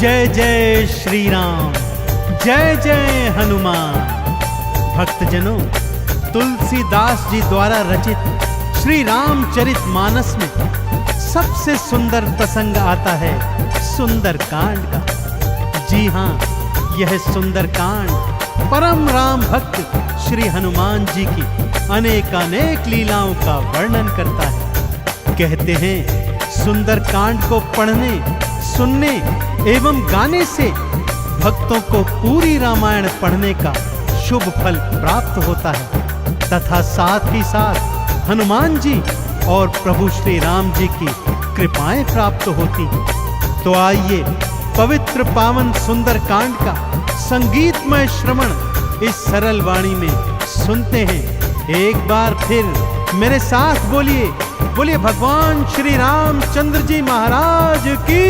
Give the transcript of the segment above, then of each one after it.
जय जय श्री राम, जय जय हनुमान। भक्तजनों, तुलसीदास जी द्वारा रचित श्री रामचरित मानस में सबसे सुंदर प्रसंग आता है सुंदरकांड का। जी हाँ, यह सुंदरकांड परम राम भक्त श्री हनुमान जी की अनेकानेक लीलाओं का वर्णन करता है। कहते हैं सुंदरकांड को पढ़ने, सुनने एवं गाने से भक्तों को पूरी रामायण पढ़ने का शुभ फल प्राप्त होता है तथा साथ ही साथ हनुमान जी और प्रभु श्री राम जी की कृपाएं प्राप्त होती हैं। तो आइए पवित्र पावन सुंदरकांड का संगीतमय श्रवण इस सरल वाणी में सुनते हैं। एक बार फिर मेरे साथ बोलिए, बोलिए भगवान श्री रामचंद्र जी महाराज की,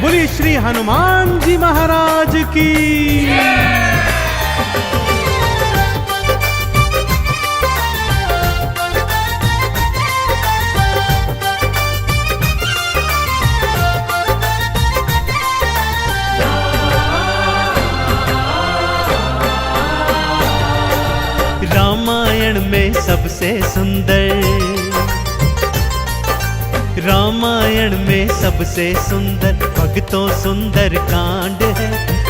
बोलिए श्री हनुमान जी महाराज की। रामायण में सबसे सुंदर, रामायण में सबसे सुंदर भक्तों सुंदर कांड है।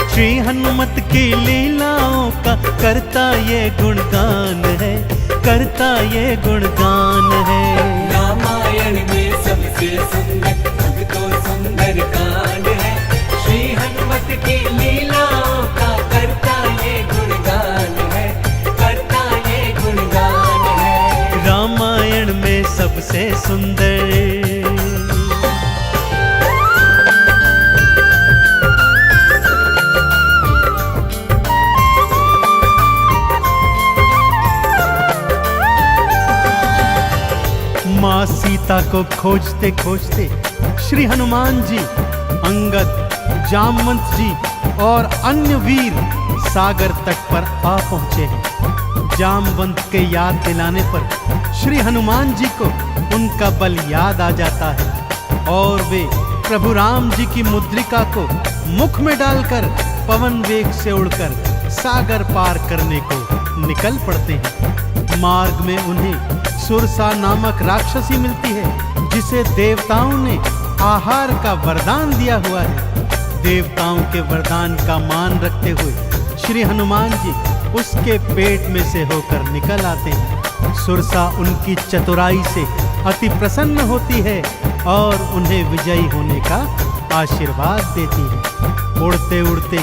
श्री हनुमत की लीलाओं का करता ये गुणगान है, करता ये गुणगान है। रामायण में सबसे सुंदर भक्तों सुंदर कांड है। श्री हनुमत की लीलाओं का करता ये गुणगान है, करता ये गुणगान है। रामायण में सबसे सुंदर। माँ सीता को खोजते खोजते श्री हनुमान जी, अंगद, जामवंत जी और अन्य वीर सागर तट पर आ पहुंचे हैं। जामवंत के याद दिलाने पर श्री हनुमान जी को उनका बल याद आ जाता है और वे प्रभु राम जी की मुद्रिका को मुख में डालकर पवन वेग से उड़कर सागर पार करने को निकल पड़ते हैं। मार्ग में उन्हें सुरसा नामक राक्षसी मिलती है, जिसे देवताओं ने आहार का वरदान दिया हुआ है। देवताओं के वरदान का मान रखते हुए श्री हनुमान जी उसके पेट में से होकर निकल आते हैं। सुरसा उनकी चतुराई से अति प्रसन्न होती है और उन्हें विजयी होने का आशीर्वाद देती है। उड़ते उड़ते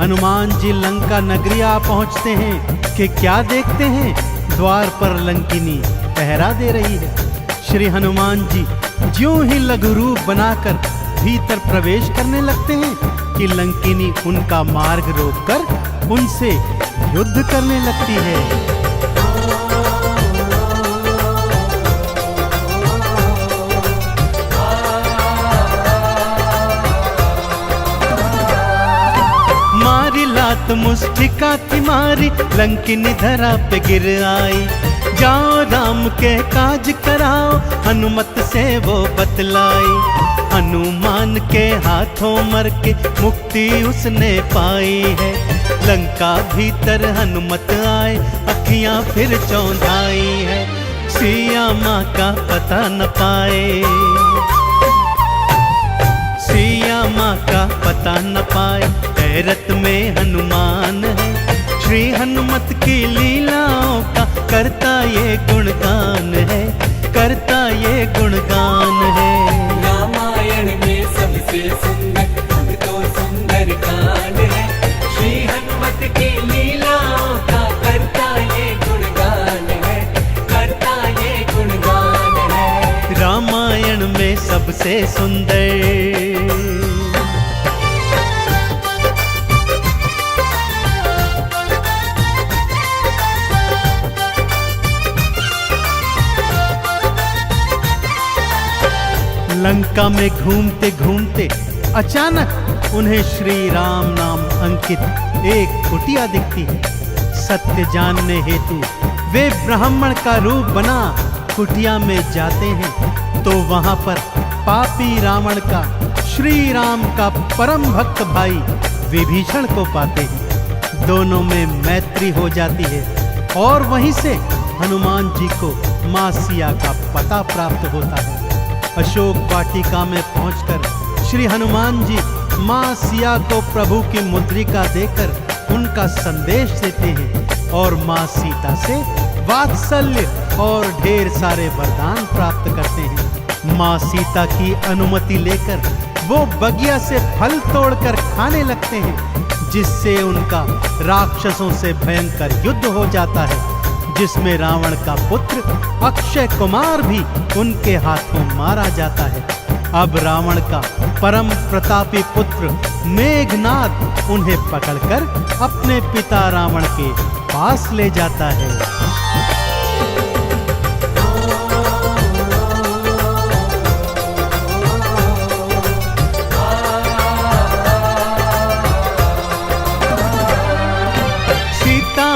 हनुमान जी लंका नगरी आ पहुंचते हैं कि क्या देखते हैं, द्वार पर लंकिनी पहरा दे रही है। श्री हनुमान जी ज्यों ही लघु रूप बनाकर भीतर प्रवेश करने लगते हैं कि लंकिनी उनका मार्ग रोककर उनसे युद्ध करने लगती है। मारी लात मुष्टिका की मारी, लंकिनी धरा पे गिर आई। जाओ राम के काज कराओ, हनुमत से वो बतलाई। हनुमान के हाथों मर के मुक्ति उसने पाई है। लंका भीतर हनुमत आए, अखियां फिर चौंधाई है। सिया माँ का पता न पाए, सिया माँ का पता न पाए। हैरत में हनुमान है, श्री हनुमत की लीलाओं का करता ये गुणगान है, करता ये गुणगान है। रामायण में सबसे सुंदर भक्तों सुंदर कांड है। श्री हनुमत की लीलाओं का करता ये गुणगान है, करता ये गुणगान है। रामायण में सबसे सुंदर। लंका में घूमते घूमते अचानक उन्हें श्री राम नाम अंकित एक कुटिया दिखती है। सत्य जानने हेतु वे ब्राह्मण का रूप बना कुटिया में जाते हैं तो वहां पर पापी रावण का श्री राम का परम भक्त भाई विभीषण को पाते हैं। दोनों में मैत्री हो जाती है और वहीं से हनुमान जी को मां सिया का पता प्राप्त होता है। अशोक वाटिका में पहुंचकर श्री हनुमान जी मां सिया को प्रभु की मुद्रिका देकर उनका संदेश देते हैं और मां सीता से वात्सल्य और ढेर सारे वरदान प्राप्त करते हैं। मां सीता की अनुमति लेकर वो बगिया से फल तोड़कर खाने लगते हैं, जिससे उनका राक्षसों से भयंकर युद्ध हो जाता है, जिसमें रावण का पुत्र अक्षय कुमार भी उनके हाथों मारा जाता है। अब रावण का परम प्रतापी पुत्र मेघनाद उन्हें पकड़कर अपने पिता रावण के पास ले जाता है।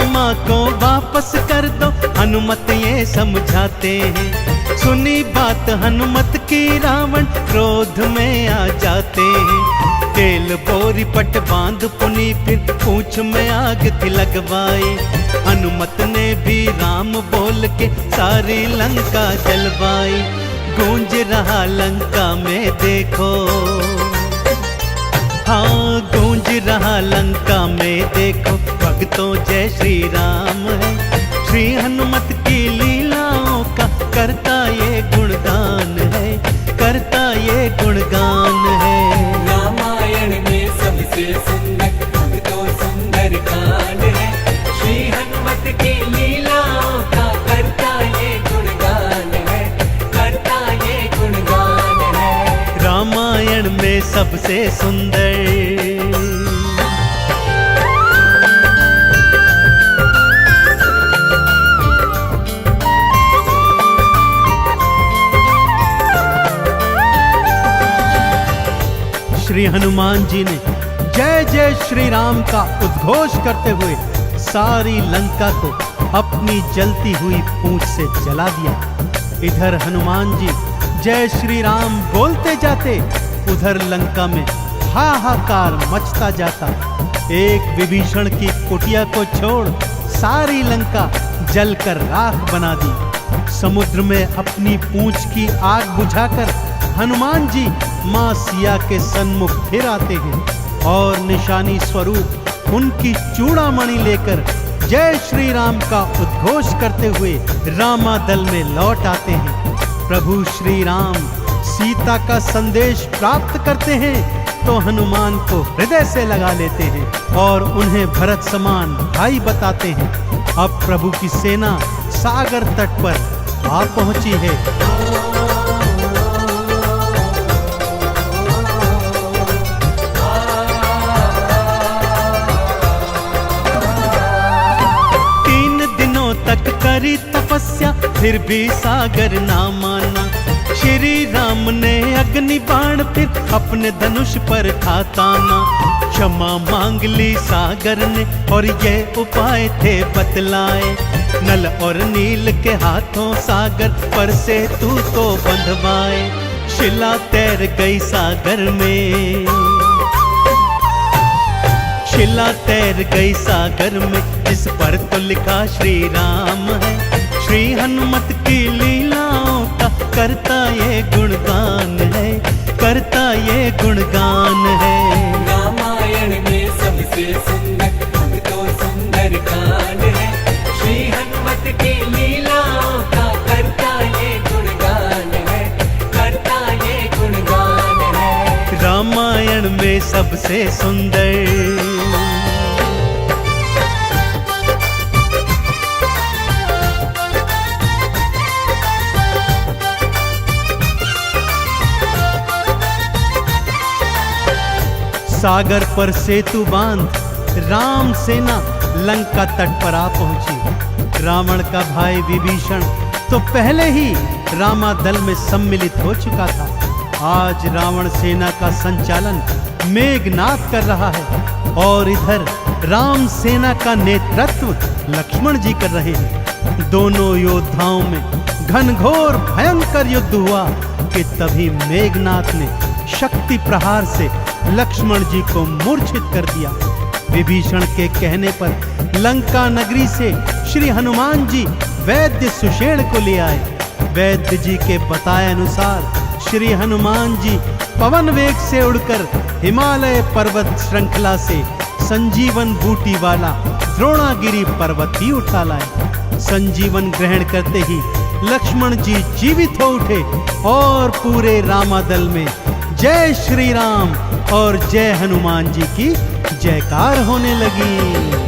माँ को वापस कर दो, हनुमत ये समझाते हैं। सुनी बात हनुमत की रावण क्रोध में आ जाते हैं। तेल बोरी पट बांध पुनी फिर पूंछ में आग थी लगवाई। हनुमत ने भी राम बोल के सारी लंका जलवाई। गूंज रहा लंका में देखो, हाँ गूंज रहा लंका में देखो, भक्तों जय श्री राम है। श्री हनुमत की लीलाओं का करता ये गुणगान है, करता ये गुणगान है। रामायण में सबसे सुंदर तो सुंदर कांड है। श्री हनुमत की लीलाओं का करता ये गुणगान है, करता ये गुणगान है। रामायण में सबसे सुंदर श्री हनुमान जी ने जय जय श्री राम का उद्घोष करते हुए सारी लंका को अपनी जलती हुई पूंछ से जला दिया। इधर हनुमान जी जय श्री राम बोलते जाते, उधर लंका में हाहाकार मचता जाता। एक विभीषण की कुटिया को छोड़ सारी लंका जलकर राख बना दी। समुद्र में अपनी पूंछ की आग बुझाकर हनुमान जी मां सिया के सन्मुख फिर आते हैं और निशानी स्वरूप उनकी चूड़ामणि लेकर जय श्री राम का उद्घोष करते हुए रामादल में लौट आते हैं। प्रभु श्री राम सीता का संदेश प्राप्त करते हैं तो हनुमान को हृदय से लगा लेते हैं और उन्हें भरत समान भाई बताते हैं। अब प्रभु की सेना सागर तट पर आ पहुंची है। तक करी तपस्या फिर भी सागर ना माना। श्री राम ने अग्नि बाण फिर अपने धनुष पर था ताना। क्षमा मांग ली सागर ने और ये उपाय थे बतलाए। नल और नील के हाथों सागर पर से तू तो बंधवाए। शिला तैर गई सागर में, शिला तैर गई सागर में, जिस पर तो लिखा श्री राम है। श्री हनुमत की लीलाओं का करता ये गुणगान है, करता ये गुणगान है। रामायण में सबसे सुंदर तो सुंदर कांड है। श्री हनुमत की लीलाओं का करता ये गुणगान है, करता ये गुणगान है। रामायण में सबसे सुंदर सागर पर सेतु बांध राम सेना लंका तट पर आ पहुंची। रावण का भाई विभीषण तो पहले ही रामादल में सम्मिलित हो चुका था। आज रावण सेना का संचालन मेघनाद कर रहा है और इधर राम सेना का नेतृत्व लक्ष्मण जी कर रहे हैं। दोनों योद्धाओं में घनघोर भयंकर युद्ध हुआ कि तभी मेघनाद ने शक्ति प्रहार से लक्ष्मण जी को मूर्छित कर दिया। विभीषण के कहने पर लंका नगरी से श्री हनुमान जी वैद्य सुषेण को ले आए। वैद्य जी के बताए अनुसार श्री हनुमान जी पवन वेग से उड़कर हिमालय पर्वत श्रृंखला से संजीवन बूटी वाला द्रोणागिरी पर्वत ही उठा लाए। संजीवन ग्रहण करते ही लक्ष्मण जी जीवित हो उठे और पूरे रामादल में जय श्री राम और जय हनुमान जी की जयकार होने लगी।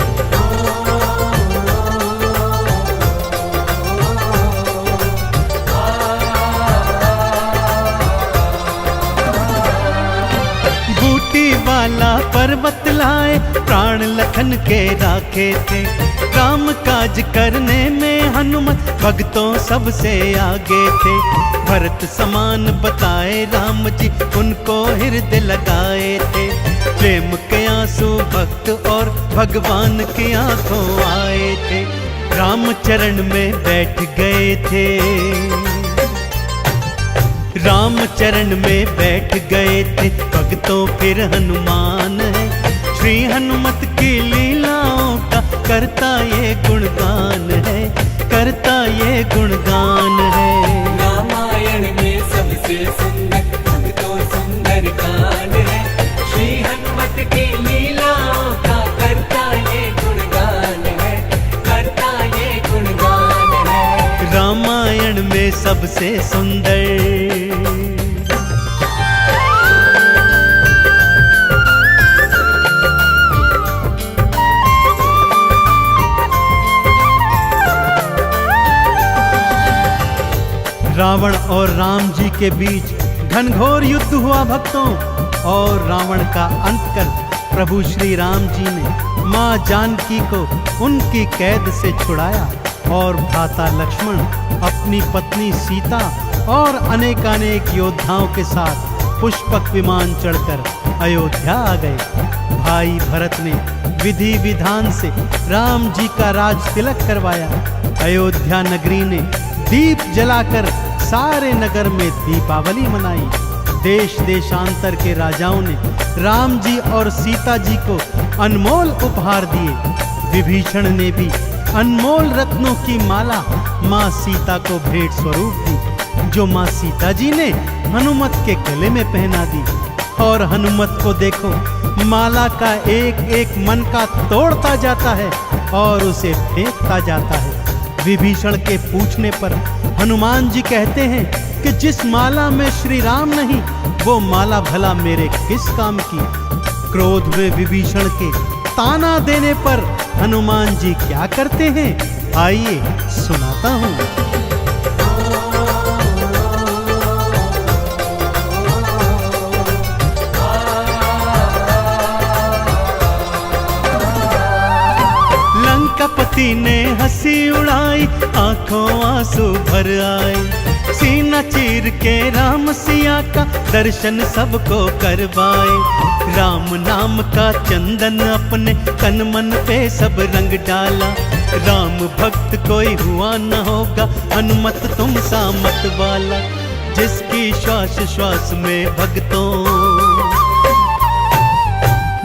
वाला पर्वत लाए प्राण लखन के राखे थे। काम काज करने में हनुमत भक्तों सबसे आगे थे। भरत समान बताए राम जी उनको हृदय लगाए थे। प्रेम के आंसू भक्त और भगवान की आंखों आए थे। राम चरण में बैठ गए थे। राम चरण में बैठ गए थे भक्तों फिर हनुमान है। श्री हनुमत की लीलाओं का करता ये गुणगान है, करता ये गुणगान है। रामायण में सबसे सुंदर भक्तों सुंदर कांड है। श्री हनुमत की लीलाओं का करता ये गुणगान है, करता ये गुणगान है। रामायण में सबसे सुंदर रावण और राम जी के बीच घनघोर युद्ध हुआ भक्तों। और रावण का अंत कर प्रभु श्री राम जी ने मां जानकी को उनकी कैद से छुड़ाया और भ्राता लक्ष्मण अपनी पत्नी सीता और अनेकानेक योद्धाओं के साथ पुष्पक विमान चढ़कर अयोध्या आ गए। भाई भरत ने विधि विधान से राम जी का राज तिलक करवाया। अयोध्या नगरी ने दीप जलाकर सारे नगर में दीपावली मनाई। देश देशांतर के राजाओं ने राम जी और सीता जी को अनमोल उपहार दिए। विभीषण ने भी अनमोल रत्नों की माला मां सीता को भेंट स्वरूप दी, जो मां सीता जी ने हनुमत के गले में पहना दी। और हनुमत को देखो, माला का एक एक मन का तोड़ता जाता है और उसे फेंकता जाता है। विभीषण के पूछने पर हनुमान जी कहते हैं कि जिस माला में श्री राम नहीं, वो माला भला मेरे किस काम की। क्रोध में विभीषण के ताना देने पर हनुमान जी क्या करते हैं, आइए सुनाता हूं। लंकापति ने हंसी उड़ाई, आंखों आंसू भर आए। सीना चीर के राम सिया का दर्शन सबको करवाए। राम नाम का चंदन अपने तन मन पे सब रंग डाला। राम भक्त कोई हुआ न होगा, हनुमत तुम सा मत वाला। जिसकी श्वास श्वास में भक्तों,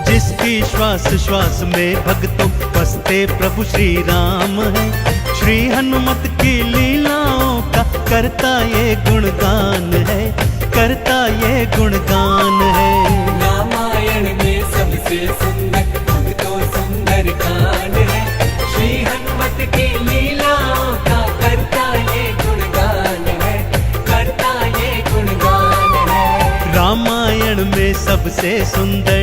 जिसकी श्वास श्वास में भक्तों बसते प्रभु श्री राम है। श्री हनुमत की लीलाओं का करता ये गुणगान है, करता ये गुणगान है। रामायण में सबसे सुंदर भक्तों सुंदर कांड है। श्री हनुमत की लीलाओं का करता ये गुणगान है, करता ये गुणगान है। रामायण में सबसे सुंदर